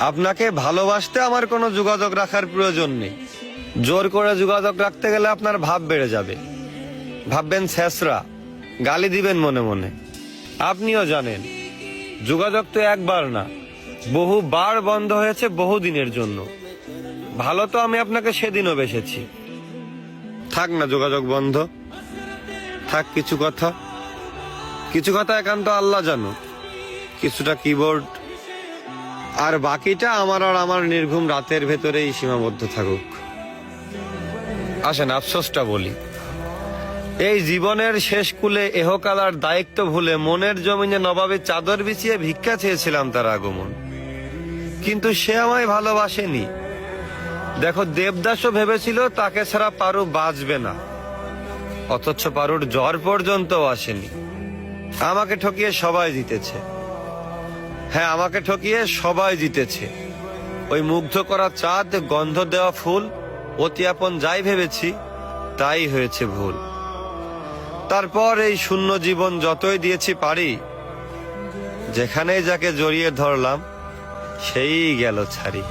আপনাকে ভালোবাসতে আমার কোনো যোগাযোগ রাখার প্রয়োজন নেই। জোর করে যোগাযোগ রাখতে গেলে আপনার ভাব বেড়ে যাবে, ভাববেন ছেঁচড়া, গালি দিবেন মনে মনে। আপনিও জানেন যোগাযোগ তো একবার না, বহুবার বন্ধ হয়েছে বহুদিনের জন্য। ভালো তো আমি আপনাকে সেদিনও বেসেছি। থাক না যোগাযোগ বন্ধ, থাক কিছু কথা একান্ত আল্লাহ জানো, কিছুটা কিবোর্ড, আর বাকিটা আমার আর আমার নির্ঘুম রাতের ভেতরেই সীমাবদ্ধ থাকুক। আসেন আফসোসটা বলি, এই জীবনের শেষ কুলে এহকাল আর দায়িত্ব ভুলে মনের জমিনে নবাবে চাদর বিছিয়ে ভিক্ষা চেয়েছিলাম তার আগমন, কিন্তু সে আমায় ভালোবাসেনি। দেখো দেবদাসও ভেবেছিল তাকে ছাড়া পারু বাঁচবে না, অথচ পারুর জ্বর পর্যন্ত আসেনি। আমাকে ঠকিয়ে সবাই জিতেছে, হ্যাঁ আমাকে ঠকিয়ে সবাই জিতেছে। ওই মুগ্ধ করা চাঁদ, গন্ধ দেওয়া ফুল, অতি আপন যাই ভেবেছি তাই হয়েছে ভুল। তারপর এই শূন্য জীবন যতই দিয়েছি পারি, যেখানেই যাকে জড়িয়ে ধরলাম সেই গেল ছাড়ি।